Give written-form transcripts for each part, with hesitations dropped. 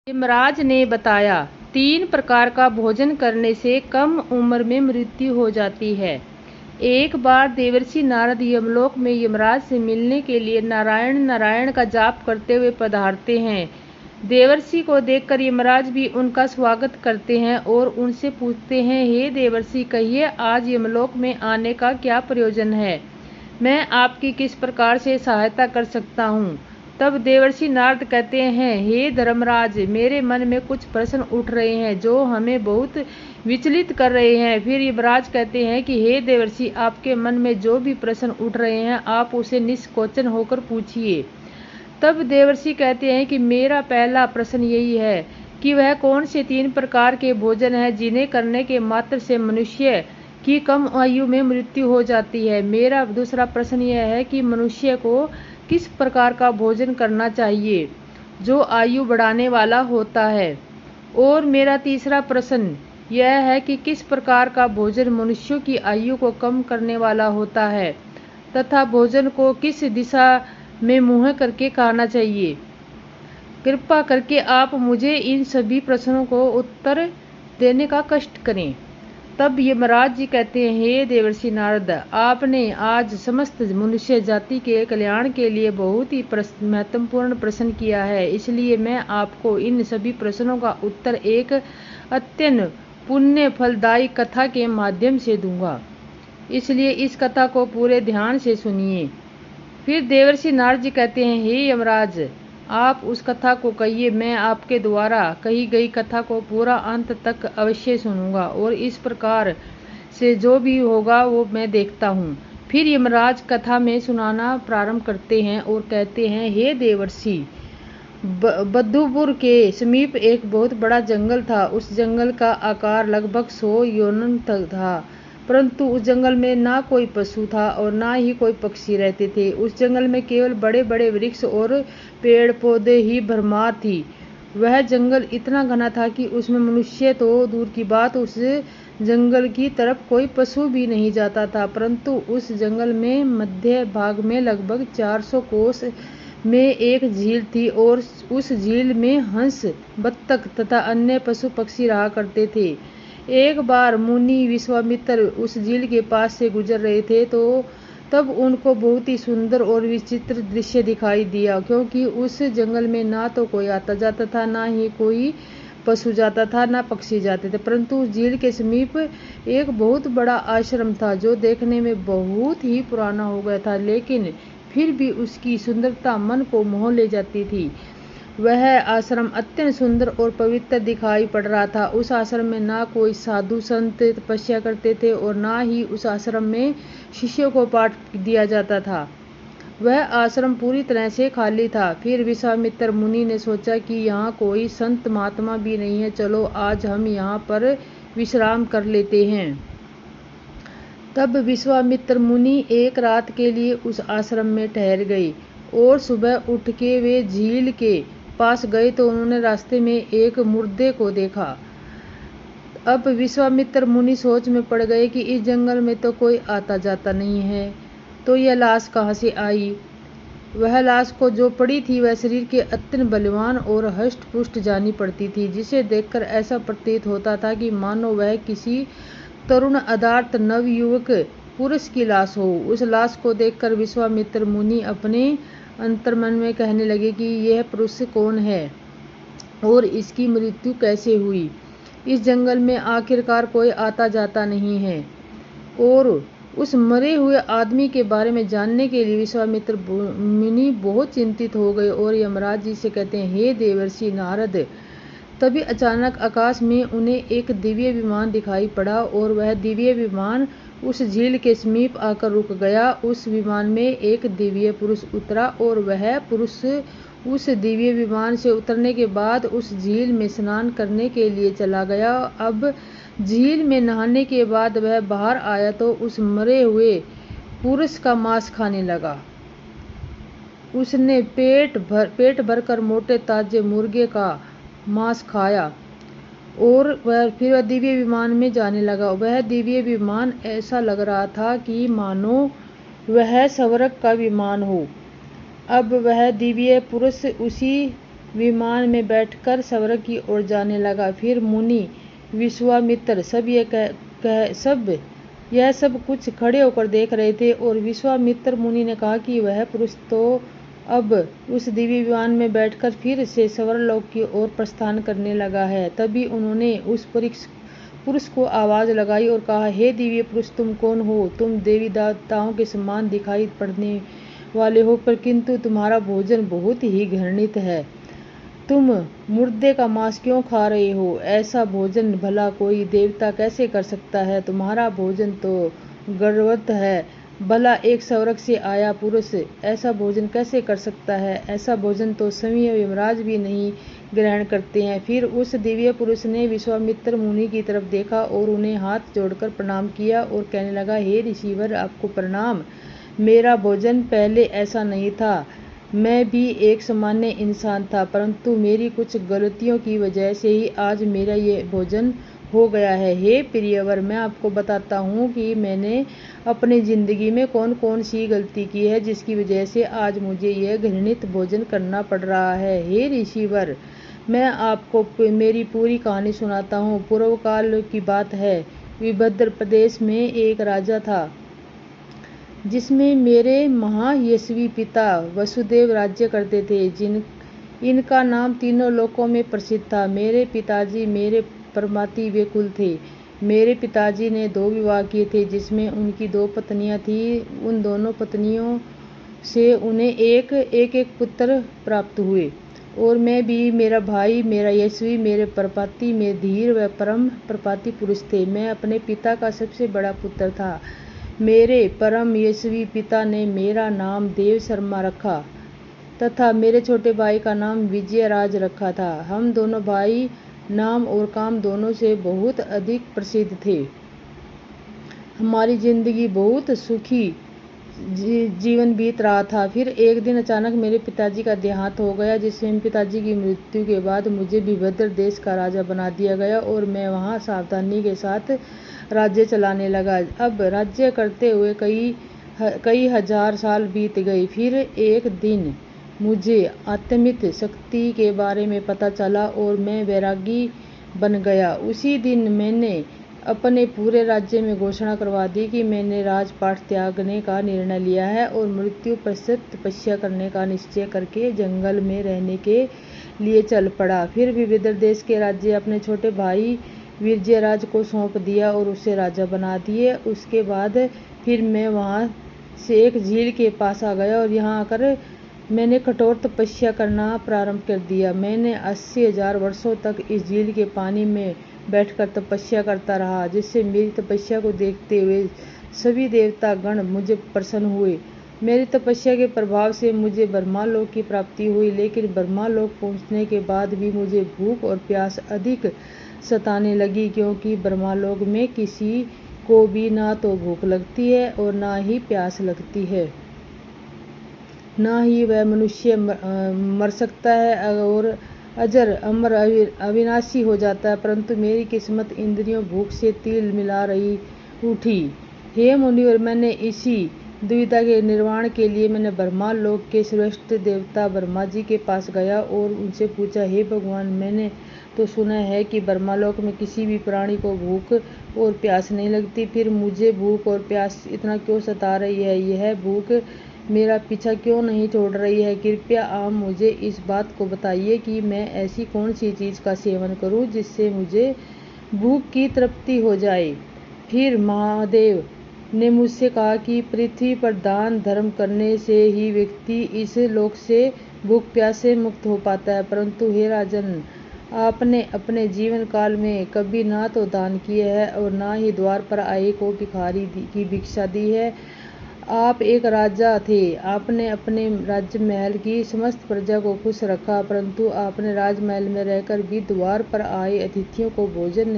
यमराज ने बताया, 3 प्रकार का भोजन करने से कम उम्र में मृत्यु हो जाती है। एक बार देवर्षि नारद यमलोक में यमराज से मिलने के लिए नारायण नारायण का जाप करते हुए पधारते हैं। देवर्षि को देखकर यमराज भी उनका स्वागत करते हैं और उनसे पूछते हैं, हे देवर्षि, कहिए आज यमलोक में आने का क्या प्रयोजन है? मैं आपकी किस प्रकार से सहायता कर सकता हूँ? तब देवर्षि नारद कहते हैं, हे धर्मराज, मेरे मन में कुछ प्रश्न उठ रहे हैं जो हमें बहुत विचलित कर रहे हैं। फिर यमराज कहते हैं कि हे देवर्षि, आपके मन में जो भी प्रश्न उठ रहे हैं आप उसे निष्कोचन होकर पूछिए। तब देवर्षि कहते हैं कि मेरा पहला प्रश्न यही है कि वह कौन से 3 प्रकार के भोजन हैं जिन्हें करने के मात्र से मनुष्य की कम आयु में मृत्यु हो जाती है। मेरा दूसरा प्रश्न यह है कि मनुष्य को किस प्रकार का भोजन करना चाहिए जो आयु बढ़ाने वाला होता है। और मेरा तीसरा प्रश्न यह है कि किस प्रकार का भोजन मनुष्यों की आयु को कम करने वाला होता है तथा भोजन को किस दिशा में मुँह करके खाना चाहिए। कृपा करके आप मुझे इन सभी प्रश्नों को उत्तर देने का कष्ट करें। तब यमराज जी कहते हैं, हे देवर्षि नारद, आपने आज समस्त मनुष्य जाति के कल्याण के लिए बहुत ही महत्वपूर्ण प्रश्न किया है, इसलिए मैं आपको इन सभी प्रश्नों का उत्तर एक अत्यंत पुण्य फलदायी कथा के माध्यम से दूंगा, इसलिए इस कथा को पूरे ध्यान से सुनिए। फिर देवर्षि नारद जी कहते हैं, हे यमराज, आप उस कथा को कहिए, मैं आपके द्वारा कही गई कथा को पूरा अंत तक अवश्य सुनूंगा और इस प्रकार से जो भी होगा वो मैं देखता हूँ। फिर यमराज कथा में सुनाना प्रारंभ करते हैं और कहते हैं, हे देवर्षि, बद्धुपुर के समीप एक बहुत बड़ा जंगल था। उस जंगल का आकार लगभग 100 योजन था, परंतु उस जंगल में ना कोई पशु था और ना ही कोई पक्षी रहते थे। उस जंगल में केवल बड़े बड़े वृक्ष और पेड़ पौधे ही भरमार थी। वह जंगल इतना घना था कि उसमें मनुष्य तो दूर की बात, उस जंगल की तरफ कोई पशु भी नहीं जाता था। परंतु उस जंगल में मध्य भाग में लगभग 400 कोस में एक झील थी और उस झील में हंस, बत्तख तथा अन्य पशु पक्षी रहा करते थे। एक बार मुनि विश्वामित्र उस झील के पास से गुजर रहे थे तो तब उनको बहुत ही सुंदर और विचित्र दृश्य दिखाई दिया, क्योंकि उस जंगल में ना तो कोई आता जाता था, ना ही कोई पशु जाता था, ना पक्षी जाते थे, परंतु उस झील के समीप एक बहुत बड़ा आश्रम था जो देखने में बहुत ही पुराना हो गया था, लेकिन फिर भी उसकी सुंदरता मन को मोह ले जाती थी। वह आश्रम अत्यंत सुंदर और पवित्र दिखाई पड़ रहा था। उस आश्रम में ना कोई साधु संत तपस्या करते थे और ना ही उस आश्रम में शिष्यों को पाठ दिया जाता था। वह आश्रम पूरी तरह से खाली था। फिर विश्वामित्र मुनि ने सोचा कि यहाँ कोई संत महात्मा भी नहीं है, चलो आज हम यहाँ पर विश्राम कर लेते हैं। तब विश्वामित्र मुनि एक रात के लिए उस आश्रम में ठहर गए और सुबह उठ के वे झील के पास गए तो उन्होंने रास्ते में एक मुर्दे को देखा। अब विश्वामित्र मुनि सोच में पड़ गए कि इस जंगल में तो कोई आता जाता नहीं है, तो यह लाश कहाँ से आई। वह लाश को जो पड़ी थी वह शरीर के अत्यंत बलवान और हष्ट पुष्ट जानी पड़ती थी, जिसे देखकर ऐसा प्रतीत होता था कि मानो वह किसी तरुण अदार्थ नवयुवक पुरुष की लाश हो। उस लाश को देखकर विश्वामित्र मुनि अपने अंतर्मन में कहने लगे कि यह पुरुष कौन है और इसकी मृत्यु कैसे हुई। इस जंगल में आखिरकार कोई आता जाता नहीं है। और उस मरे हुए आदमी के बारे में जानने के लिए विश्वामित्र मुनि बहुत चिंतित हो गए और यमराज जी से कहते हैं, हे देवर्षि नारद, तभी अचानक आकाश में उन्हें एक दिव्य विमान दिखाई पड़ा और वह दिव्य विमान उस झील के समीप आकर रुक गया। उस विमान में एक दिव्य पुरुष उतरा और वह पुरुष उस दिव्य विमान से उतरने के बाद उस झील में स्नान करने के लिए चला गया। अब झील में नहाने के बाद वह बाहर आया तो उस मरे हुए पुरुष का मांस खाने लगा। उसने पेट भरकर मोटे ताजे मुर्गे का मांस खाया और फिर वह दिव्य विमान में जाने लगा। वह दिव्य विमान ऐसा लग रहा था कि मानो वह स्वर्ग का विमान हो। अब वह दिव्य पुरुष उसी विमान में बैठकर स्वर्ग की ओर जाने लगा। फिर मुनि विश्वामित्र यह सब कुछ खड़े होकर देख रहे थे और विश्वामित्र मुनि ने कहा कि वह पुरुष तो अब उस दिव्य विमान में बैठकर फिर से स्वर्गलोक की ओर प्रस्थान करने लगा है। तभी उन्होंने उस पुरुष को आवाज लगाई और कहा, हे दिव्य पुरुष, तुम कौन हो? तुम देवी देवताओं के समान दिखाई पड़ने वाले हो, पर किंतु तुम्हारा भोजन बहुत ही घृणित है। तुम मुर्दे का मांस क्यों खा रहे हो? ऐसा भोजन भला कोई देवता कैसे कर सकता है? तुम्हारा भोजन तो गर्वत है। भला एक स्वर्ग से आया पुरुष ऐसा भोजन कैसे कर सकता है? ऐसा भोजन तो स्वयं यमराज भी नहीं ग्रहण करते हैं। फिर उस दिव्य पुरुष ने विश्वामित्र मुनि की तरफ देखा और उन्हें हाथ जोड़कर प्रणाम किया और कहने लगा, हे ऋषिवर, आपको प्रणाम। मेरा भोजन पहले ऐसा नहीं था। मैं भी एक सामान्य इंसान था, परंतु मेरी कुछ गलतियों की वजह से ही आज मेरा ये भोजन हो गया है। हे प्रियवर, मैं आपको बताता हूँ कि मैंने अपनी जिंदगी में कौन कौन सी गलती की है जिसकी वजह से आज मुझे यह घृणित भोजन करना पड़ रहा है। हे ऋषिवर, मैं आपको मेरी पूरी कहानी सुनाता हूँ। पूर्व काल की बात है। विभद्र प्रदेश में एक राजा था जिसमें मेरे महायशस्वी पिता वसुदेव राज्य करते थे। इनका नाम तीनों लोकों में प्रसिद्ध था। मेरे पिताजी मेरे परमाती वे कुल थे। मेरे पिताजी ने 2 विवाह किए थे जिसमें उनकी 2 पत्नियां थीं। उन दोनों पत्नियों से उन्हें एक एक पुत्र प्राप्त हुए और मैं भी, मेरा भाई, मेरा यशस्वी, मेरे परपाती में धीर व परम प्रपाती पुरुष थे। मैं अपने पिता का सबसे बड़ा पुत्र था। मेरे परम यशस्वी पिता ने मेरा नाम देव शर्मा रखा तथा मेरे छोटे भाई का नाम विजयराज रखा था। हम दोनों भाई नाम और काम दोनों से बहुत अधिक प्रसिद्ध थे। हमारी जिंदगी बहुत सुखी जीवन बीत रहा था। फिर एक दिन अचानक मेरे पिताजी का देहांत हो गया, जिसमें पिताजी की मृत्यु के बाद मुझे विभद्र देश का राजा बना दिया गया और मैं वहां सावधानी के साथ राज्य चलाने लगा। अब राज्य करते हुए कई हजार साल बीत गए। फिर एक दिन मुझे आत्मिक शक्ति के बारे में पता चला और मैं वैरागी बन गया। उसी दिन मैंने अपने पूरे राज्य में घोषणा करवा दी कि मैंने राजपाट त्यागने का निर्णय लिया है और मृत्यु पश्चात तपस्या करने का निश्चय करके जंगल में रहने के लिए चल पड़ा। फिर विभद्र देश के राज्य अपने छोटे भाई विजयराज को सौंप दिया और उसे राजा बना दिए। उसके बाद फिर मैं वहां से एक झील के पास आ गया और यहाँ आकर मैंने कठोर तपस्या करना प्रारंभ कर दिया। मैंने 80,000 वर्षों तक इस झील के पानी में बैठकर तपस्या करता रहा, जिससे मेरी तपस्या को देखते हुए सभी देवता गण मुझे प्रसन्न हुए। मेरी तपस्या के प्रभाव से मुझे ब्रह्मालोक की प्राप्ति हुई, लेकिन ब्रह्मालोक पहुंचने के बाद भी मुझे भूख और प्यास अधिक सताने लगी, क्योंकि ब्रह्मालोक में किसी को भी ना तो भूख लगती है और ना ही प्यास लगती है। ना ही वह मनुष्य मर सकता है और अजर अमर अविनाशी हो जाता है, परंतु मेरी किस्मत इंद्रियों भूख से तिल मिला रही उठी। हे मुनिवर, मैंने इसी दुविधा के निर्वाण के लिए मैंने ब्रह्मालोक के श्रेष्ठ देवता ब्रह्मा जी के पास गया और उनसे पूछा, हे भगवान, मैंने तो सुना है कि ब्रह्मालोक में किसी भी प्राणी को भूख और प्यास नहीं लगती, फिर मुझे भूख और प्यास इतना क्यों सता रही है? यह भूख मेरा पीछा क्यों नहीं छोड़ रही है? कृपया आप मुझे इस बात को बताइए कि मैं ऐसी कौन सी चीज का सेवन करूं जिससे मुझे भूख की तृप्ति हो जाए। फिर महादेव ने मुझसे कहा कि पृथ्वी पर दान धर्म करने से ही व्यक्ति इस लोक से भूख प्यास से मुक्त हो पाता है। परंतु हे राजन, आपने अपने जीवन काल में कभी ना तो दान किए है और ना ही द्वार पर आए को भिखारी की भिक्षा दी है। आप एक राजा थे, आपने अपने राजमहल की समस्त प्रजा को खुश रखा, परंतु आपने राजमहल में रहकर भी द्वार पर आए अतिथियों को भोजन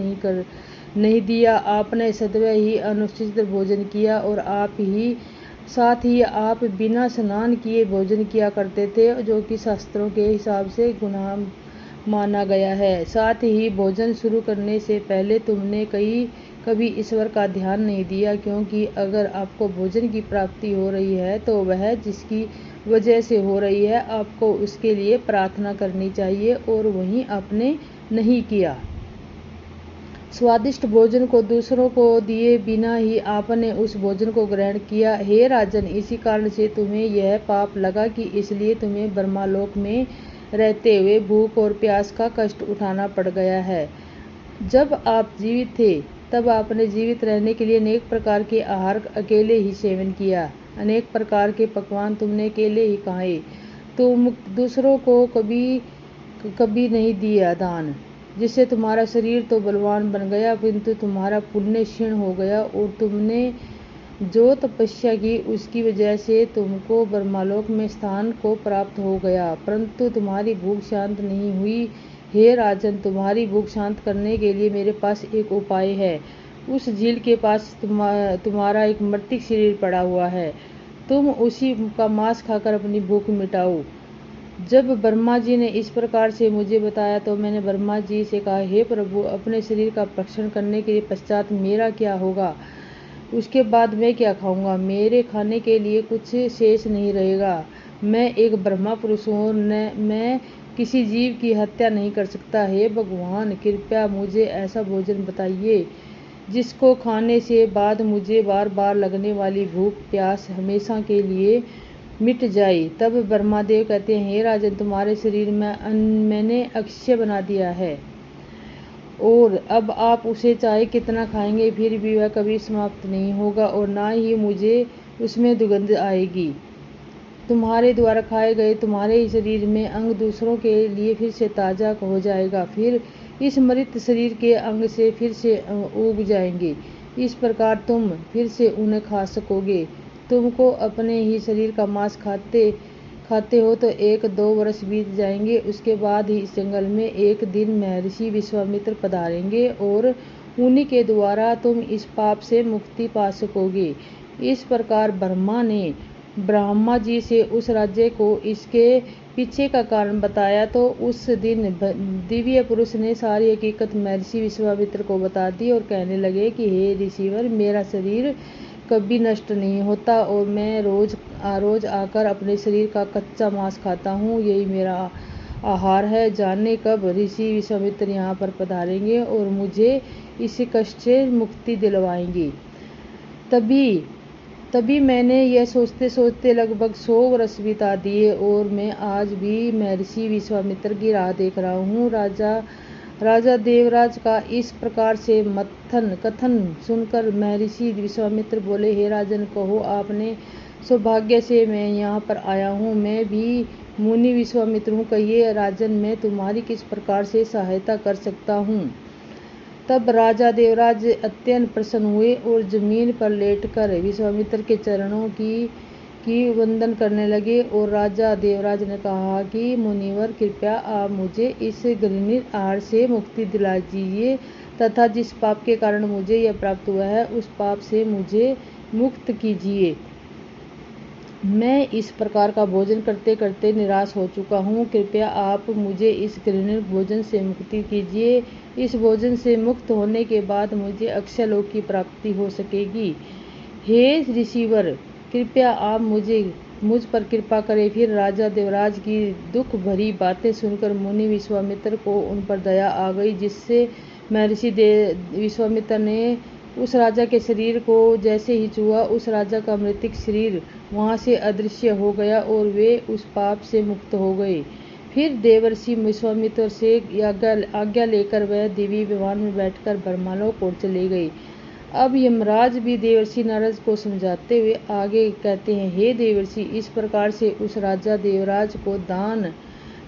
नहीं दिया। आपने सदैव ही अनुचित भोजन किया और साथ ही आप बिना स्नान किए भोजन किया करते थे, जो कि शास्त्रों के हिसाब से गुनाह माना गया है। साथ ही भोजन शुरू करने से पहले तुमने कभी ईश्वर का ध्यान नहीं दिया, क्योंकि अगर आपको भोजन की प्राप्ति हो रही है तो वह जिसकी वजह से हो रही है, आपको उसके लिए प्रार्थना करनी चाहिए और वहीं आपने नहीं किया। स्वादिष्ट भोजन को दूसरों को दिए बिना ही आपने उस भोजन को ग्रहण किया। हे राजन, इसी कारण से तुम्हें यह पाप लगा कि इसलिए तुम्हें ब्रह्मालोक में रहते हुए भूख और प्यास का कष्ट उठाना पड़ गया है। जब आप जीवित थे तब आपने जीवित रहने के लिए अनेक प्रकार के आहार अकेले ही सेवन किया, अनेक प्रकार के पकवान तुमने अकेले ही खाए। तुम दूसरों को कभी नहीं दिया दान, जिससे तुम्हारा शरीर तो बलवान बन गया किंतु तुम्हारा पुण्य क्षीण हो गया, और तुमने जो तपस्या की उसकी वजह से तुमको ब्रह्मालोक में स्थान को प्राप्त हो गया, परंतु तुम्हारी भूख शांत नहीं हुई। हे राजन, तुम्हारी भूख शांत करने के लिए मेरे पास एक उपाय है। उस झील के पास तुम्हारा एक मृतिक शरीर पड़ा हुआ है, तुम उसी का मांस खाकर अपनी भूख मिटाओ। जब ब्रह्मा जी ने इस प्रकार से मुझे बताया तो मैंने ब्रह्मा जी से कहा, हे प्रभु, अपने शरीर का भक्षण करने के पश्चात मेरा क्या होगा? उसके बाद मैं क्या खाऊंगा? मेरे खाने के लिए कुछ शेष नहीं रहेगा। मैं एक ब्रह्मा पुरुष हूँ, मैं किसी जीव की हत्या नहीं कर सकता। हे भगवान, कृपया मुझे ऐसा भोजन बताइए जिसको खाने से बाद मुझे बार बार लगने वाली भूख प्यास हमेशा के लिए मिट जाए। तब ब्रह्मादेव कहते हैं, हे राजन, तुम्हारे शरीर में मैंने अक्षय बना दिया है और अब आप उसे चाहे कितना खाएंगे फिर भी वह कभी समाप्त नहीं होगा और ना ही मुझे उसमें दुर्गंध आएगी। तुम्हारे द्वारा खाए गए तुम्हारे शरीर में अंग दूसरों के लिए फिर से ताजा हो जाएगा, फिर इस मृत शरीर के अंग से फिर से उग जाएंगे। इस प्रकार तुम फिर से उन्हें खा सकोगे। तुमको अपने ही शरीर का मांस खाते हो तो 1-2 वर्ष बीत जाएंगे। उसके बाद ही इस जंगल में एक दिन महर्षि विश्वामित्र पधारेंगे और उन्हीं के द्वारा तुम इस पाप से मुक्ति पा सकोगे। इस प्रकार ब्रह्मा ने ब्रह्मा जी से उस राज्य को इसके पीछे का कारण बताया तो उस दिन दिव्य पुरुष ने सारी हकीकत महर्षि विश्वामित्र को बता दी और कहने लगे कि हे ऋषिवर, मेरा शरीर कभी नष्ट नहीं होता और मैं रोज आकर अपने शरीर का कच्चा मांस खाता हूँ, यही मेरा आहार है। जाने कब ऋषि विश्वामित्र यहाँ पर पधारेंगे और मुझे इस कष्ट से मुक्ति दिलवाएंगे। तभी मैंने यह सोचते सोचते लगभग 100 वर्ष बिता दिए और मैं आज भी महर्षि विश्वामित्र की राह देख रहा हूँ। राजा देवराज का इस प्रकार से कथन सुनकर महर्षि विश्वामित्र बोले, हे राजन, कहो आपने सौभाग्य से मैं यहाँ पर आया हूँ। मैं भी मुनि विश्वामित्र हूँ। कहिए राजन, मैं तुम्हारी किस प्रकार से सहायता कर सकता हूँ? तब राजा देवराज अत्यंत प्रसन्न हुए और जमीन पर लेटकर विश्वामित्र के चरणों की वंदन करने लगे और राजा देवराज ने कहा कि मुनिवर, कृपया आप मुझे इस घृणित आहार से मुक्ति दिला दीजिए तथा जिस पाप के कारण मुझे यह प्राप्त हुआ है उस पाप से मुझे मुक्त कीजिए। मैं इस प्रकार का भोजन करते करते निराश हो चुका हूँ। कृपया आप मुझे इस घृणित भोजन से मुक्ति कीजिए। इस भोजन से मुक्त होने के बाद मुझे अक्षय लोक की प्राप्ति हो सकेगी। हे ऋषिवर, कृपया आप मुझ पर कृपा करें। फिर राजा देवराज की दुख भरी बातें सुनकर मुनि विश्वामित्र को उन पर दया आ गई, जिससे महर्षि विश्वामित्र ने उस राजा के शरीर को जैसे ही छुआ, उस राजा का मृतिक शरीर वहां से अदृश्य हो गया और वे उस पाप से मुक्त हो गए। फिर देवर्षि विश्वामित्र से आज्ञा लेकर वह दिव्य विमान में बैठकर ब्रह्मालोक और चले गए। अब यमराज भी देवर्षि नारद को समझाते हुए आगे कहते हैं, हे देवर्षि, इस प्रकार से उस राजा देवराज को दान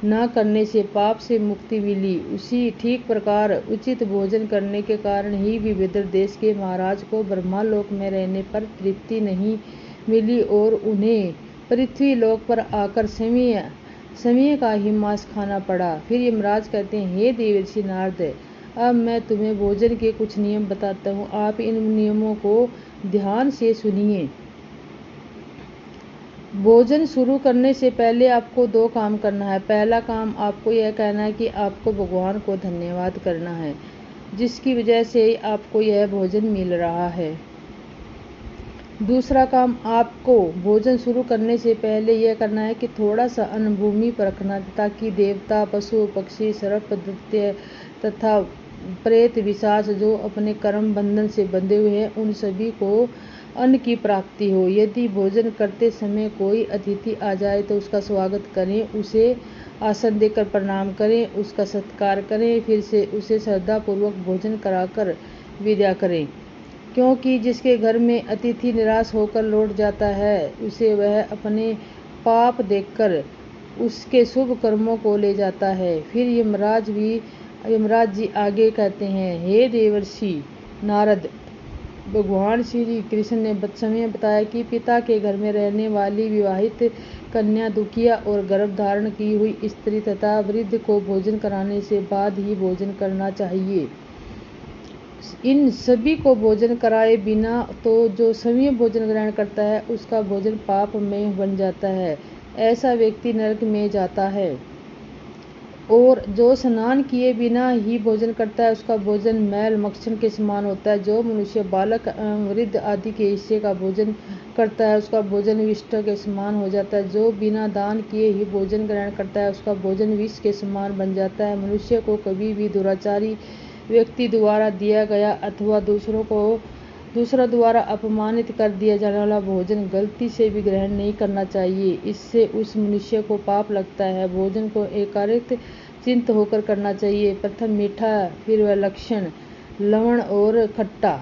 न करने से पाप से मुक्ति मिली, उसी ठीक प्रकार उचित भोजन करने के कारण ही विविध देश के महाराज को ब्रह्मालोक में रहने पर तृप्ति नहीं मिली और उन्हें पृथ्वी लोक पर आकर समय का ही मांस खाना पड़ा। फिर यमराज कहते हैं, हे देवर्षि नारद, अब मैं तुम्हें भोजन के कुछ नियम बताता हूँ, आप इन नियमों को ध्यान से सुनिए। भोजन शुरू करने से पहले आपको 2 काम करना है। पहला काम आपको यह कहना है कि आपको भगवान को धन्यवाद करना है, जिसकी वजह से आपको यह भोजन मिल रहा है। दूसरा काम आपको भोजन शुरू करने से पहले यह करना है कि थोड़ा सा अन्न भूमि पर रखना, ताकि देवता, पशु, पक्षी, सर्प, दैत्य तथा प्रेत पिशाच जो अपने कर्म बंधन से बंधे हुए हैं, उन सभी को अन्न की प्राप्ति हो। यदि भोजन करते समय कोई अतिथि आ जाए तो उसका स्वागत करें, उसे आसन देकर प्रणाम करें, उसका सत्कार करें, फिर से उसे श्रद्धापूर्वक भोजन कराकर विदा करें, क्योंकि जिसके घर में अतिथि निराश होकर लौट जाता है, उसे वह अपने पाप देखकर उसके शुभ कर्मों को ले जाता है। फिर यमराज जी आगे कहते हैं, हे देवर्षि नारद, भगवान श्री कृष्ण ने समय बताया कि पिता के घर में रहने वाली विवाहित कन्या, दुखिया और गर्भ धारण की हुई स्त्री तथा वृद्ध को भोजन कराने से बाद ही भोजन करना चाहिए। इन सभी को भोजन कराए बिना तो जो स्वयं भोजन ग्रहण करता है, उसका भोजन पापमय बन जाता है, ऐसा व्यक्ति नरक में जाता है। और जो स्नान किए बिना ही भोजन करता है, उसका भोजन मैल मक्खन के समान होता है। जो मनुष्य बालक एवं वृद्ध आदि के हिस्से का भोजन करता है, उसका भोजन विष के समान हो जाता है। जो बिना दान किए ही भोजन ग्रहण करता है, उसका भोजन विष के समान बन जाता है। मनुष्य को कभी भी दुराचारी व्यक्ति द्वारा दिया गया अथवा दूसरा द्वारा अपमानित कर दिया जाने वाला भोजन गलती से भी ग्रहण नहीं करना चाहिए, इससे उस मनुष्य को पाप लगता है। भोजन को एकाग्र चित्त होकर करना चाहिए। प्रथम मीठा, फिर वह लक्षण, लवण और खट्टा।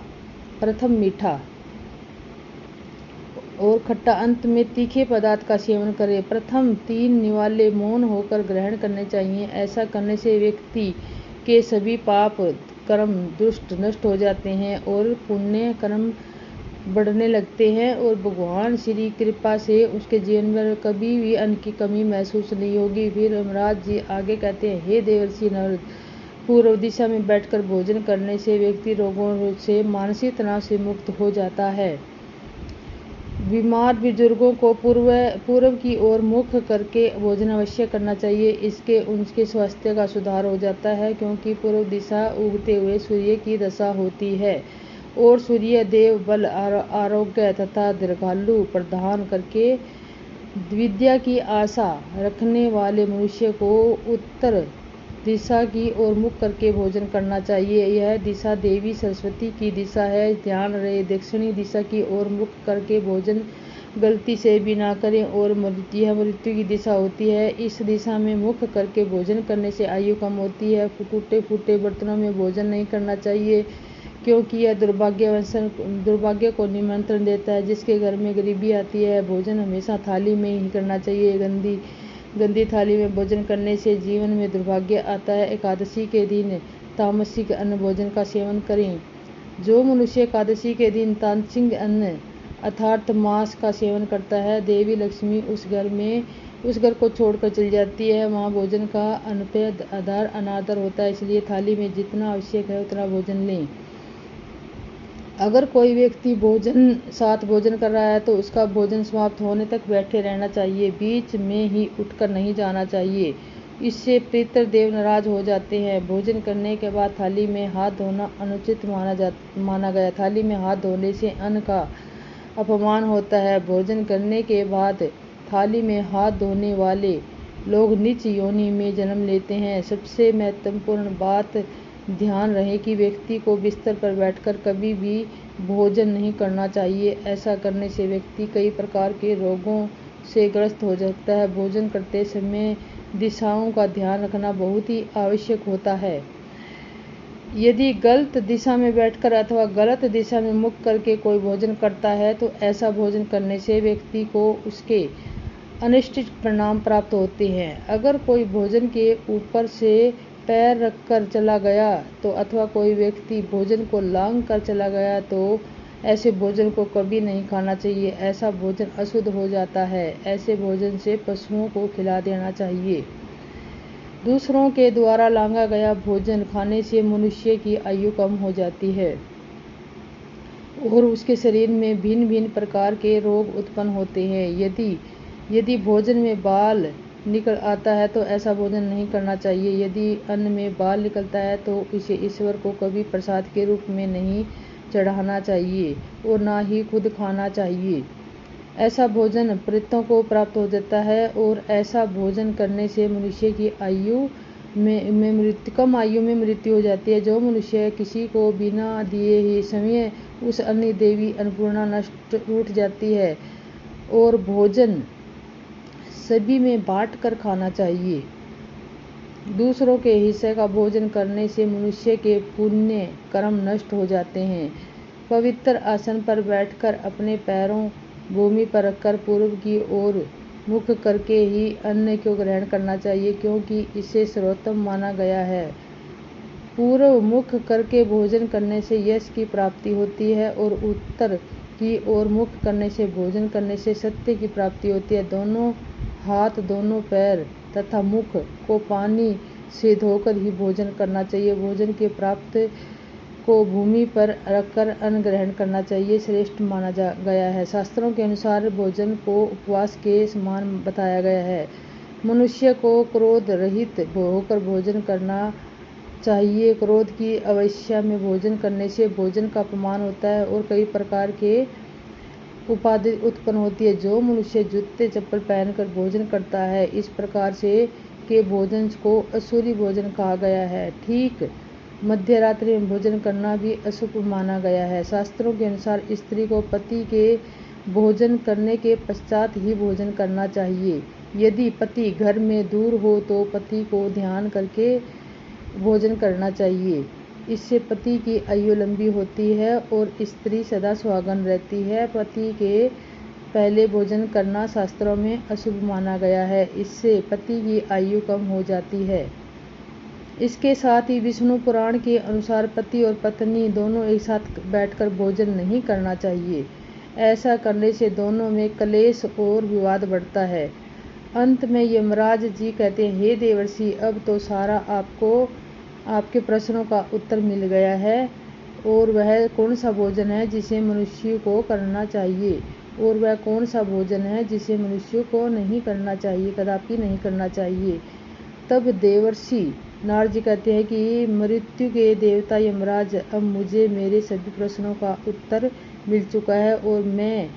प्रथम मीठा और खट्टा, अंत में तीखे पदार्थ का सेवन करें। प्रथम 3 निवाले मौन होकर ग्रहण करने चाहिए। ऐसा करने से व्यक्ति के सभी पाप कर्म दुष्ट नष्ट हो जाते हैं और पुण्य कर्म बढ़ने लगते हैं, और भगवान श्री कृपा से उसके जीवन में कभी भी अन्न की कमी महसूस नहीं होगी। फिर यमराज जी आगे कहते हैं, हे देवर्षि नारद, पूर्व दिशा में बैठकर भोजन करने से व्यक्ति रोगों से, मानसिक तनाव से मुक्त हो जाता है। बीमार बुजुर्गों को पूर्व की ओर मुख करके भोजन अवश्य करना चाहिए। इसके उनके स्वास्थ्य का सुधार हो जाता है, क्योंकि पूर्व दिशा उगते हुए सूर्य की दशा होती है और सूर्य देव बल, आरोग्य तथा दीर्घायु प्रदान करके विद्या की आशा रखने वाले मनुष्य को उत्तर दिशा की ओर मुख करके भोजन करना चाहिए। यह दिशा देवी सरस्वती की दिशा है। ध्यान रहे, दक्षिणी दिशा की ओर मुख करके भोजन गलती से भी ना करें, और यह मृत्यु की दिशा होती है। इस दिशा में मुख करके भोजन करने से आयु कम होती है। टूटे फूटे बर्तनों में भोजन नहीं करना चाहिए, क्योंकि यह दुर्भाग्य को निमंत्रण देता है। जिसके घर में गरीबी आती है, भोजन हमेशा थाली में ही करना चाहिए। गंदी थाली में भोजन करने से जीवन में दुर्भाग्य आता है। एकादशी के दिन तामसिक अन्न भोजन का सेवन करें। जो मनुष्य एकादशी के दिन तामसिक अन्न अर्थात मांस का सेवन करता है, देवी लक्ष्मी उस घर को छोड़कर चली जाती है। वहाँ भोजन का अनादर होता है, इसलिए थाली में जितना आवश्यक है उतना भोजन लें। अगर कोई व्यक्ति साथ भोजन कर रहा है तो उसका भोजन समाप्त होने तक बैठे रहना चाहिए, बीच में ही उठकर नहीं जाना चाहिए। इससे पितृदेव नाराज हो जाते हैं। भोजन करने के बाद थाली में हाथ धोना अनुचित माना गया। थाली में हाथ धोने से अन्न का अपमान होता है। भोजन करने के बाद थाली में हाथ धोने वाले लोग नीच योनि में जन्म लेते हैं। सबसे महत्वपूर्ण बात ध्यान रहे कि व्यक्ति को बिस्तर पर बैठकर कभी भी भोजन नहीं करना चाहिए। ऐसा करने से व्यक्ति कई प्रकार के रोगों से ग्रस्त हो सकता है। भोजन करते समय दिशाओं का ध्यान रखना बहुत ही आवश्यक होता है। यदि गलत दिशा में बैठकर अथवा गलत दिशा में मुख करके कोई भोजन करता है, तो ऐसा भोजन करने से व्यक्ति को उसके अनिष्ट परिणाम प्राप्त होते हैं। अगर कोई भोजन के ऊपर से पैर रखकर चला गया तो, अथवा कोई व्यक्ति भोजन को लांघ कर चला गया, तो ऐसे भोजन को कभी नहीं खाना चाहिए। ऐसा भोजन अशुद्ध हो जाता है। ऐसे भोजन से पशुओं को खिला देना चाहिए। दूसरों के द्वारा लांघा गया भोजन खाने से मनुष्य की आयु कम हो जाती है और उसके शरीर में भिन्न भिन्न प्रकार के रोग उत्पन्न होते हैं। यदि भोजन में बाल निकल आता है तो ऐसा भोजन नहीं करना चाहिए। यदि अन्न में बाल निकलता है तो इसे ईश्वर को कभी प्रसाद के रूप में नहीं चढ़ाना चाहिए और ना ही खुद खाना चाहिए। ऐसा भोजन प्रेतों को प्राप्त हो जाता है और ऐसा भोजन करने से मनुष्य की कम आयु में मृत्यु हो जाती है। जो मनुष्य किसी को बिना दिए ही समय उस अन्य देवी अन्नपूर्णा नष्ट रूठ जाती है। और भोजन सभी में बांट कर खाना चाहिए। दूसरों के हिस्से का भोजन करने से मनुष्य के पुण्य कर्म नष्ट हो जाते हैं। पवित्र आसन पर बैठकर अपने पैरों भूमि पर रखकर पूर्व की ओर मुख करके ही अन्न को ग्रहण करना चाहिए, क्योंकि इसे सर्वोत्तम माना गया है। पूर्व मुख करके भोजन करने से यश की प्राप्ति होती है और उत्तर की ओर मुख करने से भोजन करने से सत्य की प्राप्ति होती है। दोनों हाथ, दोनों पैर तथा मुख को पानी से धोकर ही भोजन करना चाहिए। भोजन के प्राप्त को भूमि पर रखकर अन्न ग्रहण करना चाहिए, श्रेष्ठ माना गया है। शास्त्रों के अनुसार भोजन को उपवास के समान बताया गया है। मनुष्य को क्रोध रहित होकर भोजन करना चाहिए। क्रोध की अवस्था में भोजन करने से भोजन का अपमान होता है और कई प्रकार के उपाधि उत्पन्न होती है। जो मनुष्य जूते चप्पल पहनकर भोजन करता है, इस प्रकार से के भोजन को असुरी भोजन कहा गया है। ठीक मध्य रात्रि में भोजन करना भी अशुभ माना गया है। शास्त्रों के अनुसार स्त्री को पति के भोजन करने के पश्चात ही भोजन करना चाहिए। यदि पति घर में दूर हो तो पति को ध्यान करके भोजन करना चाहिए। इससे पति की आयु लंबी होती है और स्त्री सदा सुहागन रहती है। पति के पहले भोजन करना शास्त्रों में अशुभ माना गया है। इससे पति की आयु कम हो जाती है। इसके साथ ही विष्णु पुराण के अनुसार पति और पत्नी दोनों एक साथ बैठकर भोजन नहीं करना चाहिए। ऐसा करने से दोनों में कलेश और विवाद बढ़ता है। अंत में यमराज जी कहते हैं, हे देवर्षि, अब तो सारा आपके प्रश्नों का उत्तर मिल गया है। और वह कौन सा भोजन है जिसे मनुष्य को करना चाहिए और वह कौन सा भोजन है जिसे मनुष्य को नहीं करना चाहिए, कदापि नहीं करना चाहिए। तब देवर्षि नारद जी कहते हैं कि मृत्यु के देवता यमराज, अब मुझे मेरे सभी प्रश्नों का उत्तर मिल चुका है और मैं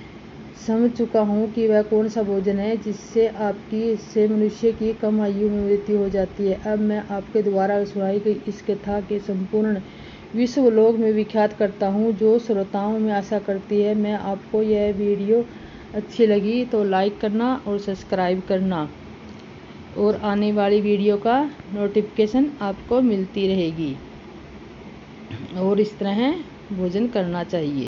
समझ चुका हूँ कि वह कौन सा भोजन है जिससे मनुष्य की कम आयु में मृत्यु हो जाती है। अब मैं आपके द्वारा सुनाई गई इस कथा के संपूर्ण विश्व लोक में विख्यात करता हूँ। जो श्रोताओं में आशा करती है मैं आपको यह वीडियो अच्छी लगी तो लाइक करना और सब्सक्राइब करना और आने वाली वीडियो का नोटिफिकेशन आपको मिलती रहेगी। और इस तरह भोजन करना चाहिए।